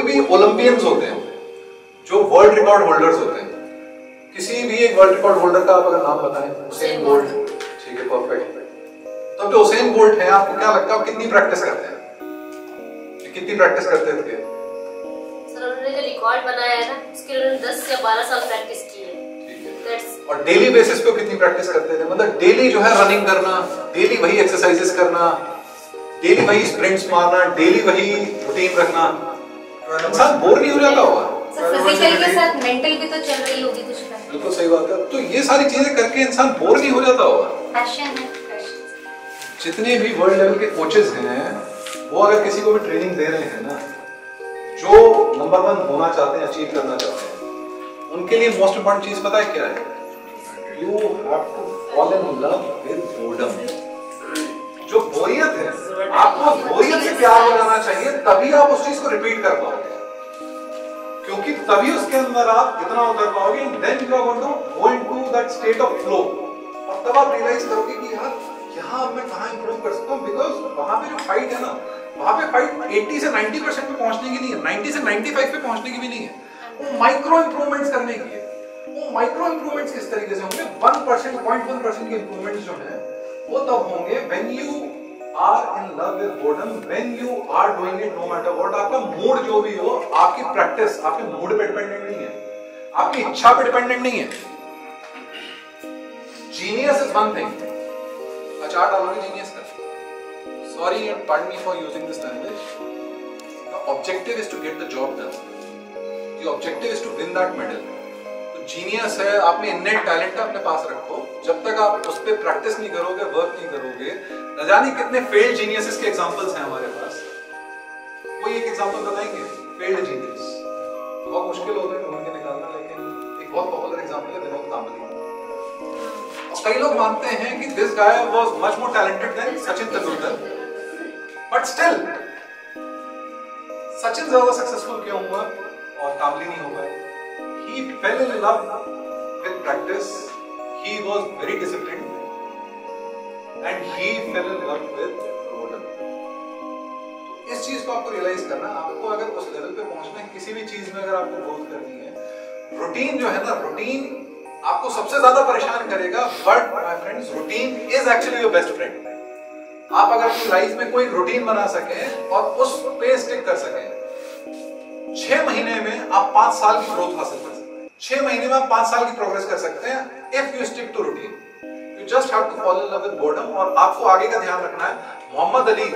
भी ओलंपियंस होते हैं जो वर्ल्ड रिकॉर्ड होल्डर्स होते हैं, किसी भी एक वर्ल्ड रिकॉर्ड होल्डर का आप अगर नाम बताएं, उसेन बोल्ट, ठीक है, परफेक्ट। तो जो उसेन बोल्ट है, आपको क्या लगता है कितनी प्रैक्टिस करते हैं? कितनी प्रैक्टिस करते थे? सर उन्होंने जो रिकॉर्ड बनाया है ना, उसके लिए 10 या 12 साल प्रैक्टिस की है। और डेली बेसिस पे कितनी प्रैक्टिस करते थे? मतलब डेली जो है रनिंग करना, डेली वही एक्सरसाइजेस करना, डेली वही स्प्रिंट्स मारना, डेली वही रूटीन रखना, इंसान बोर नहीं हो जाता होगा? फिजिकल के साथ मेंटल भी तो चल रही होगी कुछ ना। बिल्कुल सही बात है। तो ये सारी चीजें करके इंसान बोर नहीं हो जाता होगा? पैशन है। जितने भी वर्ल्ड लेवल के कोचेस हैं, वो अगर किसी को भी ट्रेनिंग दे रहे हैं ना, जो नंबर 1 होना चाहते हैं, अचीव करना चाहते हैं, उनके लिए मोस्ट इंपॉर्टेंट चीज पता है क्या है? You have to fall in love with boredom. जो बोरियत है, आपको बोरियत से प्यार हो जाना चाहिए, तभी आप उस चीज को रिपीट कर पाओगे, क्योंकि तभी उसके अंदर आप इतना उतर पाओगे, then you are going to go into that state of flow. और तब आप रियलाइज करोगे कि यार यहाँ मैं कहाँ इंप्रूव कर सकता हूँ, बिकॉज वहां पे जो फाइट है ना, वहां पे फाइट 80 से 90% पे पहुंचने की नहीं है, 90 से 95 पे पहुंचने की भी नहीं है, वो माइक्रो इंप्रूवमेंट्स करने की है। वो माइक्रो इंप्रूवमेंट्स किस तरीके से होंगे? 1%, 0.1% के इंप्रूवमेंट्स जो है वो तब होंगे when you are in love with boredom, when you are doing it no matter what. आपका मूड जो भी हो, आपकी प्रैक्टिस आपके मूड पे डिपेंडेंट नहीं है, आपकी इच्छा पे डिपेंडेंट नहीं है। जीनियस इज वन थिंग, अचार डालोगे जीनियस का, sorry and pardon me for using this language, the objective is to get the job done, the objective is to win that medal. तो जीनियस है, आप में इन्नेट टैलेंट है, अपने पास रखो, जब तक आप उस पर प्रैक्टिस नहीं करोगे, वर्क नहीं करोगे। न जाने कितने फेल्ड जीनियसेस के एग्जांपल्स हैं हमारे पास। कोई एक एग्जांपल बताएंगे फेल्ड जीनियस? बहुत मुश्किल होता है ढूंढ के निकालना, लेकिन एक बहुत पॉपुलर एग्जांपल है विनोद कांबली। और कई लोग मानते हैं कि this guy was much more talented than Sachin Tendulkar, but still Sachin ज्यादा सक्सेसफुल क्यों हुआ और कांबली नहीं हो पाए? He fell in love with practice. He was very disciplined, and he fell in love with boredom. तो इस चीज को आपको रियलाइज करना, आपको अगर उस लेवल पे पहुंचना है, किसी भी चीज में अगर आपको ग्रोथ करनी है, रूटीन जो है ना, रूटीन आपको सबसे ज्यादा परेशान करेगा, but my friends, routine is actually your best friend. आप अगर अपनी लाइफ में कोई रूटीन बना सके और उस पे स्टिक कर सके, 6 महीने में आप 5 साल की ग्रोथ हासिल कर सकते हैं। 6 महीने में आप 5 साल की प्रोग्रेस कर सकते हैं if you stick to routine. You just have to fall in love with boredom. और आपको आगे का ध्यान रखना है, मोहम्मद अली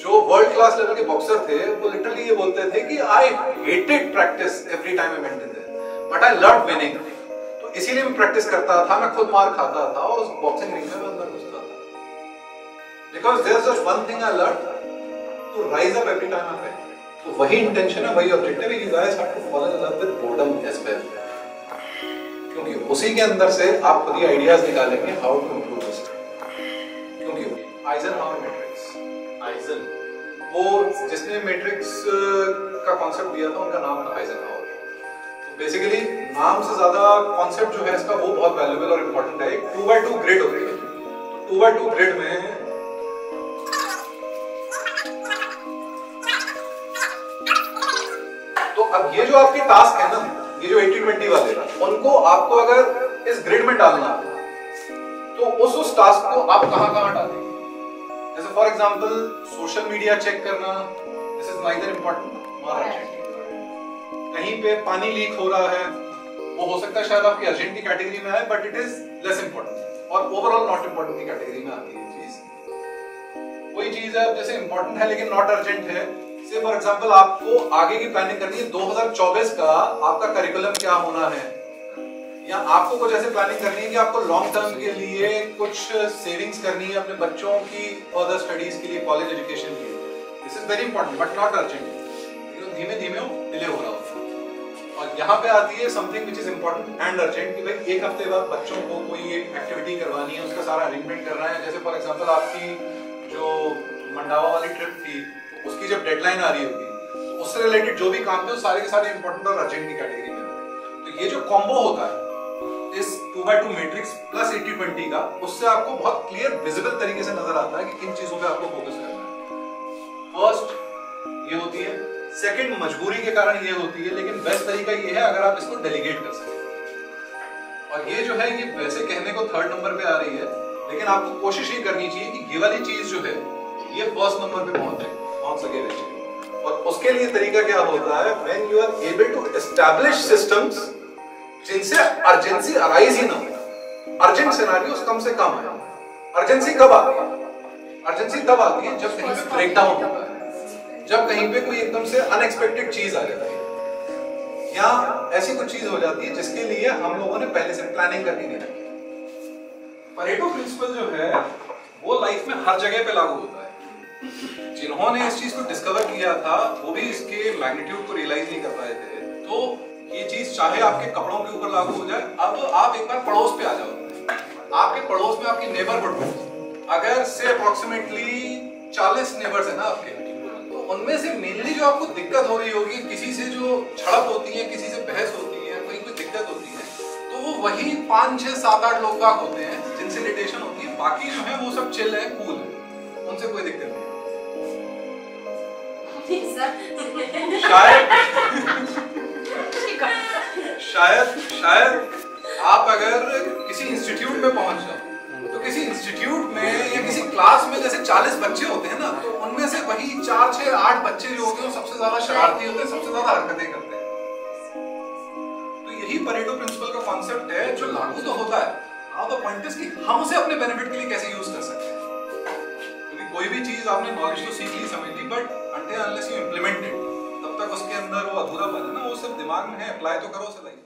जो वर्ल्ड क्लास लेवल के बॉक्सर थे, वो लिटरली ये बोलते थे कि I hated practice every time I went in their, but I loved winning. तो इसीलिए मैं प्रैक्टिस करता था, मैं खुद मार खाता था और उस बॉक्सिंग रिंग में मैं अंदर घुसता था, because there is just one thing I learn, to rise up every time I fail. तो वही इंटेंशन है, वही ऑब्जेक्टिव है, you guys have to fall in love with boredom as well, क्योंकि उसी के अंदर से आप खुद ही आइडियाज निकालेंगे हाउ टू इंप्रूव दिस। क्योंकि आइजनहावर मैट्रिक्स, आइजन, वो जिसने मैट्रिक्स का कॉन्सेप्ट दिया था, उनका नाम था आइजनहावर। तो बेसिकली नाम से ज्यादा कॉन्सेप्ट जो है इसका, वो बहुत वैल्यूएबल और इंपॉर्टेंट है। 2x2 ग्रिड होती है, 2x2 ग्रिड में अब ये जो आपके टास्क है ना, ये जो 80-20 वाले, उनको आपको अगर इस ग्रिड में डालना है, तो उस टास्क को आप कहां डालेंगे? जैसे for example social media check करना, this is neither important nor urgent. कहीं पे पानी लीक हो रहा है, वो हो सकता है शायद आपकी अर्जेंट की कैटेगरी में आए, but it is less important और ओवरऑल नॉट इंपॉर्टेंट की कैटेगरी में आती है चीज। कोई चीज है जैसे इंपॉर्टेंट है लेकिन नॉट अर्जेंट है, से फॉर एग्जांपल आपको आगे की प्लानिंग करनी है, 2024 का आपका करिकुलम क्या होना है, या आपको कुछ ऐसे प्लानिंग करनी है कि आपको लॉन्ग टर्म के लिए कुछ सेविंग्स करनी है अपने बच्चों की फर्दर स्टडीज के लिए, कॉलेज एजुकेशन के लिए। This is very important but not urgent, धीमे धीमे डिले हो रहा होता। और यहाँ पे आती है something which is important and urgent, कि भाई एक हफ्ते बाद बच्चों को कोई एक एक्टिविटी करवानी है, उसका सारा अरेंजमेंट करना है। जैसे फॉर एग्जांपल आपकी जो मंडावा वाली ट्रिप थी, उसकी जब डेडलाइन आ रही होगी, तो उससे रिलेटेड जो भी काम थे, वो सारे के सारे इंपॉर्टेंट और अर्जेंट की कैटेगरी में। तो ये जो कॉम्बो होता है इस 2x2 मैट्रिक्स प्लस 80-20 का, उससे आपको बहुत क्लियर विजिबल तरीके से नजर आता है कि किन चीजों पे आपको फोकस करना है। फर्स्ट ये होती है सेकंड मजबूरी के कारण ये होती है, लेकिन बेस्ट तरीका ये है अगर आप इसको डेलीगेट कर सकें। और ये जो है ये वैसे कहने को थर्ड नंबर पे आ रही है, लेकिन आपको कोशिश ये करनी चाहिए कि ये वाली चीज जो है ये फर्स्ट नंबर पे पहुंच सके eventually। और उसके लिए तरीका क्या होता है, when you are able to establish systems जिनसे अर्जेंसी अराइज ही ना हो, अर्जेंट सिनेरियोस कम से कम है। अर्जेंसी कब आती है? अर्जेंसी तब आती है जब कहीं पे ब्रेकडाउन होता है, जब कहीं पे कोई एकदम से अनएक्सपेक्टेड चीज आ जाती है या ऐसी कुछ चीज हो जाती है जिसके लिए हम लोगों ने पहले से प्लानिंग करनी नहीं रखी। परेटो प्रिंसिपल जो है वो लाइफ में हर जगह पे लागू होता है। जिन्होंने इस चीज को डिस्कवर किया था वो भी इसके मैग्नीट्यूड को रियलाइज नहीं कर पाए थे। तो ये चीज चाहे आपके कपड़ों के ऊपर लागू हो जाए, अब आप एक बार पड़ोस पे आ जाओ, आपके पड़ोस में आपकी नेबरहुड में अगर से अप्रोक्सीमेटली 40 नेबर्स है ना आपके, तो उनमें से मेनली जो आपको दिक्कत हो रही होगी, किसी से जो झड़प होती है, किसी से बहस होती है, कोई दिक्कत होती है, तो वो वही 5, 6, 7, 8 लोग बाग होते हैं जिनसे इरिटेशन होती है। बाकी जो है वो सब चिल है, कूल है, उनसे कोई दिक्कत नहीं। शायद आप अगर किसी इंस्टीट्यूट में पहुंच जाओ तो किसी इंस्टीट्यूट में या किसी क्लास में जैसे 40 बच्चे होते हैं ना, तो उनमें से वही 4, 6, 8 बच्चे जो होते हैं सबसे ज्यादा शरारती होते हैं, सबसे ज्यादा हरकतें करते हैं। तो यही परेटो प्रिंसिपल का कॉन्सेप्ट है जो लागू तो होता है। नाउ द पॉइंट इज कि हम उसे अपने बेनिफिट के लिए कैसे यूज कर सकते हैं। क्योंकि कोई भी चीज आपने नॉलेज तो सीख ली, समझ ली, but until unless you implement it तब तक उसके अंदर वो अधूरापन है ना, वो सब दिमाग में है, अप्लाई तो करो उसे लाइफ।